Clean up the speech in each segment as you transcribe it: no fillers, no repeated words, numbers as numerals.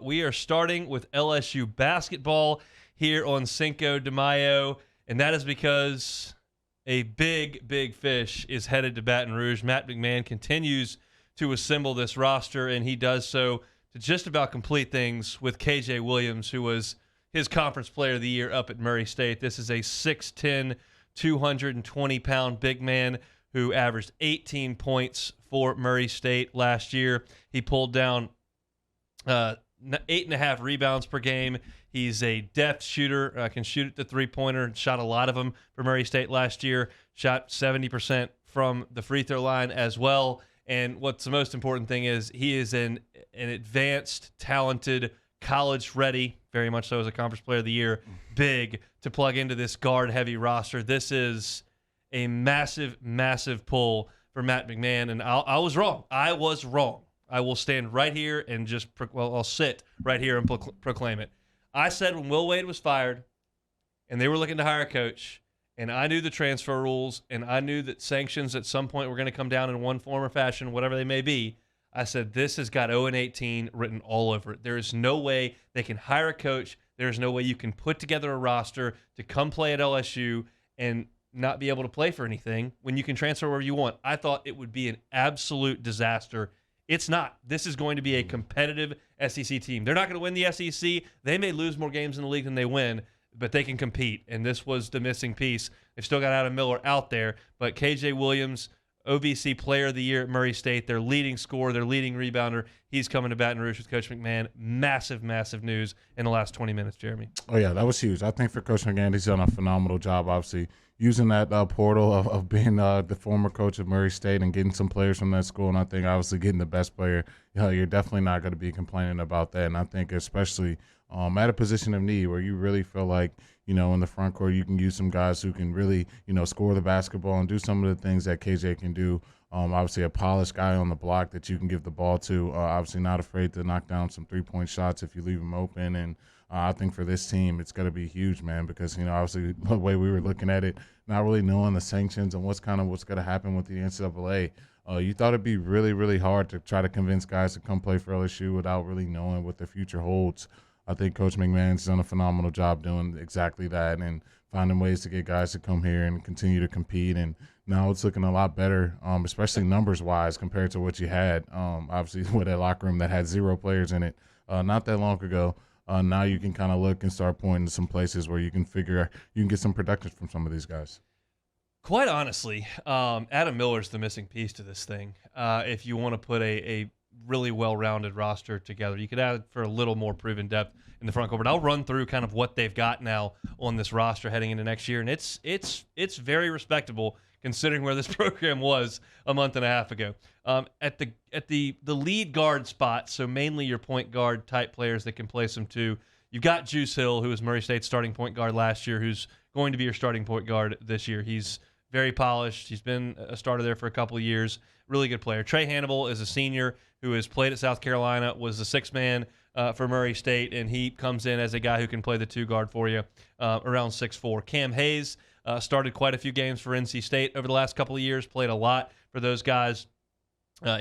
but we are starting with LSU basketball here on Cinco de Mayo, and that is because a big fish is headed to Baton Rouge. Matt McMahon continues to assemble this roster, and he does so to just about complete things with KJ Williams, who was his conference player of the year up at Murray State. This is a 6'10", 220-pound big man who averaged 18 points for Murray State last year. He pulled down 8.5 rebounds per game. He's a depth shooter, can shoot at the three-pointer, and shot a lot of them for Murray State last year, shot 70% from the free throw line as well. And what's the most important thing is he is an advanced, talented, college-ready, very much so as a conference player of the year, big to plug into this guard-heavy roster. This is a massive pull for Matt McMahon, and I was wrong. I was wrong. I will stand right here and I'll sit right here and proclaim it. I said when Will Wade was fired and they were looking to hire a coach, and I knew the transfer rules, and I knew that sanctions at some point were going to come down in one form or fashion, whatever they may be, I said this has got 0-18 written all over it. There is no way they can hire a coach. There is no way you can put together a roster to come play at LSU and not be able to play for anything when you can transfer wherever you want. I thought it would be an absolute disaster. It's not. This is going to be a competitive SEC team. They're not going to win the SEC. They may lose more games in the league than they win, but they can compete, and this was the missing piece. They've still got Adam Miller out there, but KJ Williams, OVC Player of the Year at Murray State, their leading scorer, their leading rebounder, he's coming to Baton Rouge with Coach McMahon. Massive news in the last 20 minutes, Jeremy. Oh, yeah, that was huge. I think for Coach McMahon, he's done a phenomenal job, obviously, using that portal of being the former coach of Murray State and getting some players from that school. And I think, obviously, getting the best player, you're definitely not going to be complaining about that. And I think especially at a position of need where you really feel like, in the front court, you can use some guys who can really, score the basketball and do some of the things that KJ can do. Obviously, a polished guy on the block that you can give the ball to. Obviously, not afraid to knock down some three-point shots if you leave them open. And I think for this team, it's going to be huge, man, because, obviously, the way we were looking at it, not really knowing the sanctions and what's going to happen with the NCAA, you thought it'd be really hard to try to convince guys to come play for LSU without really knowing what the future holds. I think Coach McMahon's done a phenomenal job doing exactly that and finding ways to get guys to come here and continue to compete. And now it's looking a lot better, especially numbers-wise compared to what you had, obviously, with a locker room that had 0 players in it not that long ago. Now you can kind of look and start pointing to some places where you can get some production from some of these guys. Quite honestly, Adam Miller's the missing piece to this thing. If you want to put a really well-rounded roster together, you could add for a little more proven depth in the front court. But I'll run through kind of what they've got now on this roster heading into next year, and it's very respectable considering where this program was a month and a half ago. At the lead guard spot, so mainly your point guard type players that can play some too. You've got Juice Hill, who was Murray State's starting point guard last year, who's going to be your starting point guard this year. He's very polished. He's been a starter there for a couple of years. Really good player. Trey Hannibal is a senior who has played at South Carolina, was the sixth man for Murray State, and he comes in as a guy who can play the two guard for you around 6'4". Cam Hayes started quite a few games for NC State over the last couple of years, played a lot for those guys.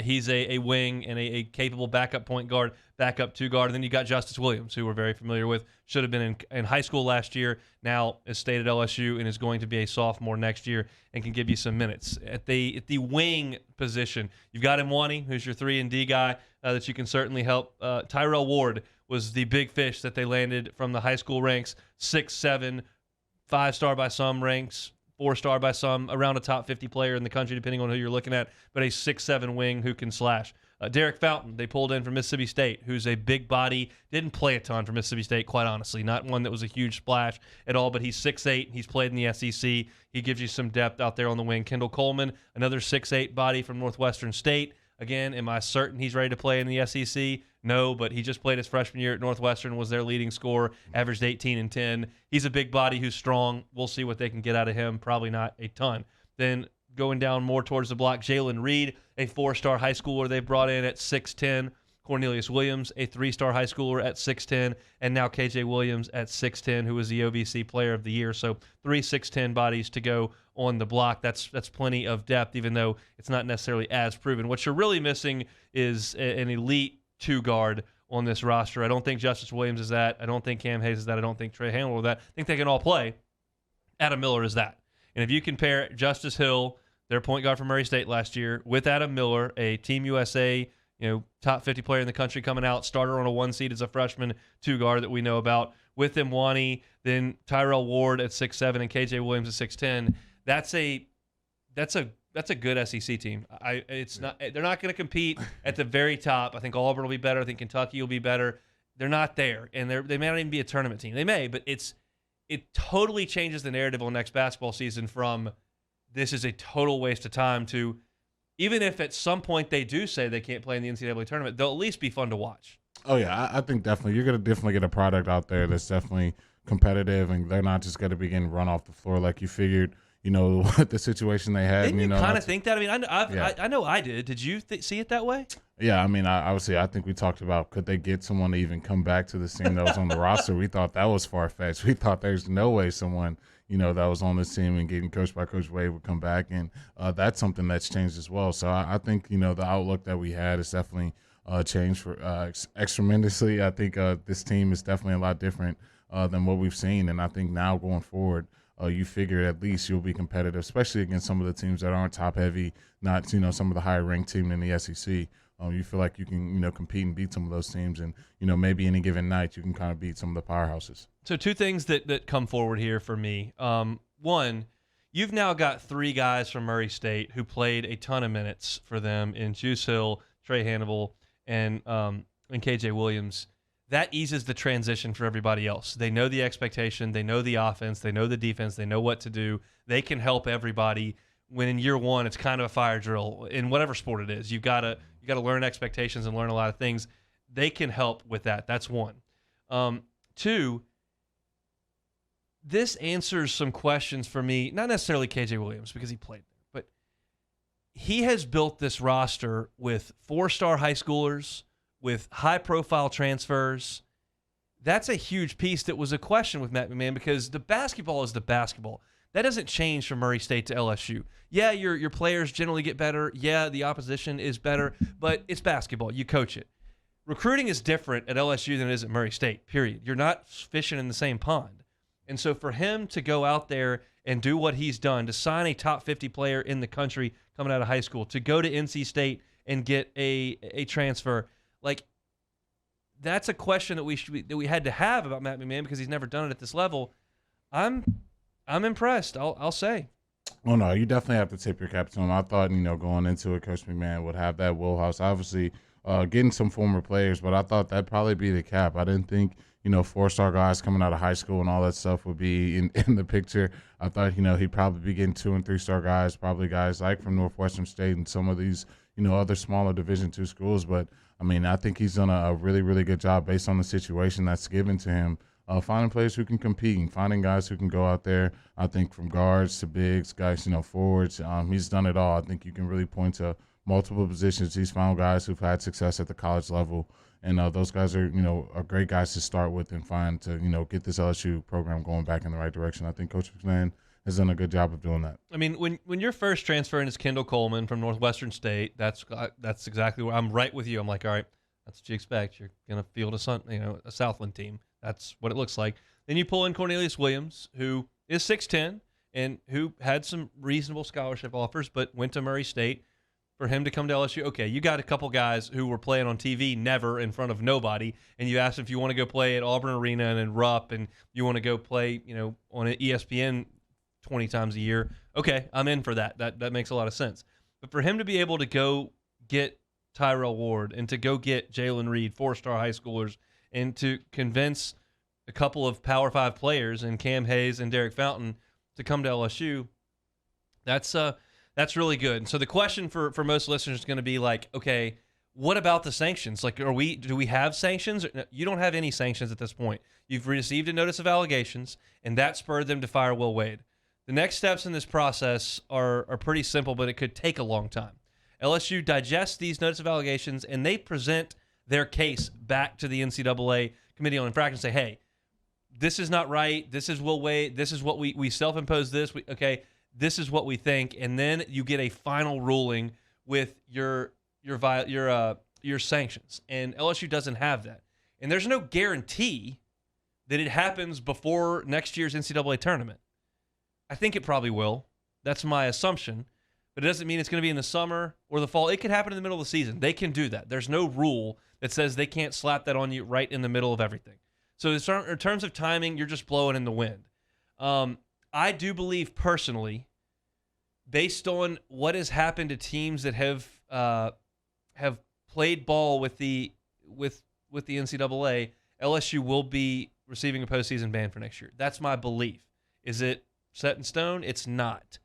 He's a wing and a capable backup point guard, backup two guard. And then you got Justice Williams, who we're very familiar with. Should have been in high school last year, now is stayed at LSU and is going to be a sophomore next year and can give you some minutes. At the wing position, you've got Mwani, who's your 3-and-D guy that you can certainly help. Tyrell Ward was the big fish that they landed from the high school ranks, 6'7", 5-star by some ranks, 4-star by some, around a top 50 player in the country, depending on who you're looking at, but a 6'7" wing who can slash. Derek Fountain, they pulled in from Mississippi State, who's a big body, didn't play a ton for Mississippi State, quite honestly, not one that was a huge splash at all, but he's 6'8", he's played in the SEC. He gives you some depth out there on the wing. Kendall Coleman, another 6'8" body from Northwestern State. Again, am I certain he's ready to play in the SEC? No, but he just played his freshman year at Northwestern, was their leading scorer, averaged 18 and 10. He's a big body who's strong. We'll see what they can get out of him. Probably not a ton. Then going down more towards the block, Jaylen Reed, a 4-star high schooler they brought in at 6'10". Cornelius Williams, a 3-star high schooler at 6'10", and now KJ Williams at 6'10", who was the OVC Player of the Year. So 3 6'10" bodies to go on the block. That's plenty of depth, even though it's not necessarily as proven. What you're really missing is an elite two guard on this roster. I don't think Justice Williams is that. I don't think Cam Hayes is that. I don't think Trey Handle is that. I think they can all play. Adam Miller is that. And if you compare Justice Hill, their point guard from Murray State last year, with Adam Miller, a Team USA, top 50 player in the country coming out, starter on a 1 seed as a freshman, 2 guard that we know about, with Imwani, then Tyrell Ward at 6'7" and KJ Williams at 6'10", that's a good SEC team. They're not going to compete at the very top. I think Auburn will be better. I think Kentucky will be better. They're not there, and they may not even be a tournament team. They may, but it totally changes the narrative on next basketball season from this is a total waste of time to even if at some point they do say they can't play in the NCAA tournament, they'll at least be fun to watch. Oh yeah, I think definitely you're going to get a product out there that's definitely competitive, and they're not just going to be getting run off the floor like you figured. What the situation they had. Didn't you kind of think that? I mean, I know I did. Did you see it that way? Yeah, I mean, obviously, I think we talked about could they get someone to even come back to this team that was on the roster. We thought that was far-fetched. We thought there's no way someone, that was on this team and getting coached by Coach Wade would come back, and that's something that's changed as well. So I think, the outlook that we had is definitely changed for tremendously. I think this team is definitely a lot different than what we've seen, and I think now going forward, you figure at least you'll be competitive, especially against some of the teams that aren't top-heavy, not, some of the higher-ranked team in the SEC. You feel like you can, compete and beat some of those teams, and, maybe any given night you can kind of beat some of the powerhouses. So 2 things that come forward here for me. One, you've now got 3 guys from Murray State who played a ton of minutes for them in Juice Hill, Trey Hannibal, and KJ Williams. That eases the transition for everybody else. They know the expectation. They know the offense. They know the defense. They know what to do. They can help everybody. When in year one, it's kind of a fire drill in whatever sport it is. You got to learn expectations and learn a lot of things. They can help with that. That's one. 2, this answers some questions for me. Not necessarily KJ Williams because he played there, but he has built this roster with 4-star high schoolers, with high-profile transfers. That's a huge piece that was a question with Matt McMahon because the basketball is the basketball. That doesn't change from Murray State to LSU. Yeah, your players generally get better. Yeah, the opposition is better, but it's basketball. You coach it. Recruiting is different at LSU than it is at Murray State, period. You're not fishing in the same pond. And so for him to go out there and do what he's done, to sign a top 50 player in the country coming out of high school, to go to NC State and get a transfer, like, that's a question that we had to have about Matt McMahon because he's never done it at this level. I'm impressed. I'll say. Well, no, you definitely have to tip your cap to him. I thought, going into it, Coach McMahon would have that wheelhouse. Obviously, getting some former players, but I thought that'd probably be the cap. I didn't think, 4-star guys coming out of high school and all that stuff would be in the picture. I thought, he'd probably be getting 2- and 3-star guys, probably guys like from Northwestern State and some of these, other smaller Division II schools. But, I mean, I think he's done a really, really good job based on the situation that's given to him. Finding players who can compete and finding guys who can go out there, I think, from guards to bigs, guys, forwards. He's done it all. I think you can really point to multiple positions. He's found guys who've had success at the college level, and those guys are, are great guys to start with and find to, get this LSU program going back in the right direction. I think Coach McMahon has done a good job of doing that. I mean, when your first transfer in is Kendall Coleman from Northwestern State, that's exactly where I'm right with you. I'm like, all right, that's what you expect. You're going to field a Southland team. That's what it looks like. Then you pull in Cornelius Williams, who is 6'10", and who had some reasonable scholarship offers, but went to Murray State. For him to come to LSU, okay, you got a couple guys who were playing on TV never in front of nobody, and you asked them if you want to go play at Auburn Arena and in Rupp, and you want to go play, on an ESPN 20 times a year. Okay, I'm in for that. That makes a lot of sense. But for him to be able to go get Tyrell Ward and to go get Jaylen Reed, 4-star high schoolers, and to convince a couple of Power 5 players and Cam Hayes and Derek Fountain to come to LSU, that's really good. And so the question for most listeners is going to be like, okay, what about the sanctions? Like, do we have sanctions? You don't have any sanctions at this point. You've received a notice of allegations, and that spurred them to fire Will Wade. The next steps in this process are pretty simple, but it could take a long time. LSU digests these notice of allegations, and they present their case back to the NCAA Committee on Infractions and say, hey, this is not right. This is Will Wade. This is what we self-imposed this. This is what we think. And then you get a final ruling with your your sanctions, and LSU doesn't have that. And there's no guarantee that it happens before next year's NCAA tournament. I think it probably will. That's my assumption. But it doesn't mean it's going to be in the summer or the fall. It could happen in the middle of the season. They can do that. There's no rule that says they can't slap that on you right in the middle of everything. So in terms of timing, you're just blowing in the wind. I do believe personally, based on what has happened to teams that have played ball with the NCAA, LSU will be receiving a postseason ban for next year. That's my belief. Is it set in stone? It's not.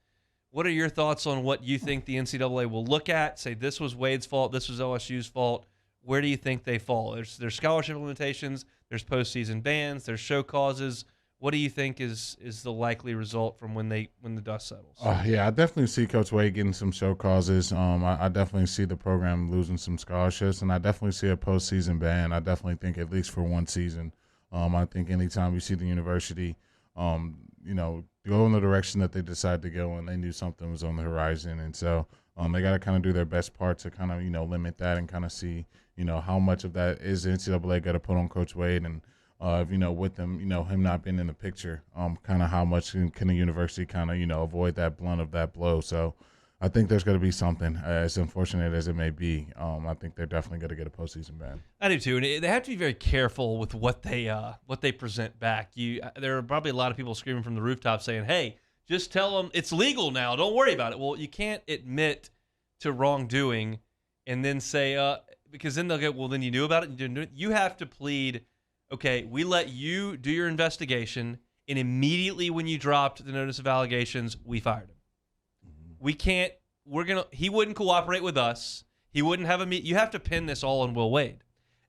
What are your thoughts on what you think the NCAA will look at? Say this was Wade's fault, this was LSU's fault. Where do you think they fall? There's scholarship limitations, there's postseason bans, there's show causes. What do you think is the likely result from when the dust settles? Yeah, I definitely see Coach Wade getting some show causes. I definitely see the program losing some scholarships, and I definitely see a postseason ban. I definitely think at least for one season. I think anytime you see the university, go in the direction that they decided to go, and they knew something was on the horizon, and so they got to kind of do their best part to kind of limit that and kind of see how much of that is the NCAA got to put on Coach Wade, and with them him not being in the picture, kind of how much can the university kind of avoid that blunt of that blow. So I think there's going to be something, as unfortunate as it may be. I think they're definitely going to get a postseason ban. I do too, and they have to be very careful with what they present back. There are probably a lot of people screaming from the rooftop saying, "Hey, just tell them it's legal now. Don't worry about it." Well, you can't admit to wrongdoing and then say, because then they'll go, "Well, then you knew about it and you didn't do it." You have to plead, "Okay, we let you do your investigation, and immediately when you dropped the notice of allegations, we fired him." We can't. He wouldn't cooperate with us. He wouldn't have a meet. You have to pin this all on Will Wade,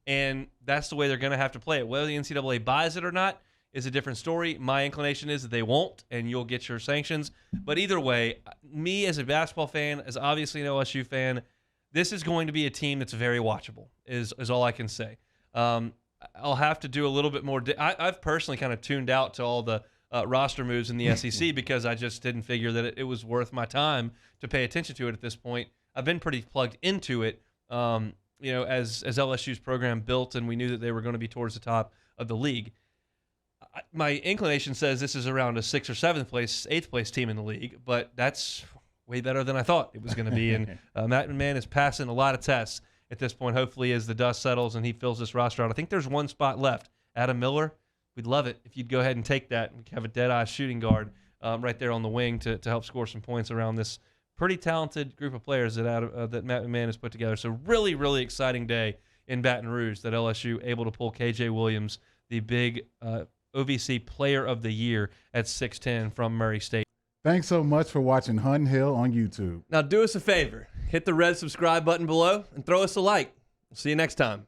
and that's the way they're going to have to play it. Whether the NCAA buys it or not is a different story. My inclination is that they won't, and you'll get your sanctions. But either way, me as a basketball fan, as obviously an LSU fan, this is going to be a team that's very watchable. Is all I can say. I'll have to do a little bit more. I've personally kind of tuned out to all the roster moves in the SEC because I just didn't figure that it was worth my time to pay attention to it at this point. I've been pretty plugged into it, as LSU's program built, and we knew that they were going to be towards the top of the league. My inclination says this is around a 6th or 7th place, 8th place team in the league, but that's way better than I thought it was going to be. And Matt McMahon is passing a lot of tests at this point, hopefully, as the dust settles and he fills this roster out. I think there's one spot left. Adam Miller, we'd love it if you'd go ahead and take that. We could have a dead-eye shooting guard right there on the wing to help score some points around this pretty talented group of players that Matt McMahon has put together. So really, really exciting day in Baton Rouge that LSU able to pull KJ Williams, the big OVC Player of the Year at 6'10" from Murray State. Thanks so much for watching Hunt Hill on YouTube. Now do us a favor. Hit the red subscribe button below and throw us a like. We'll see you next time.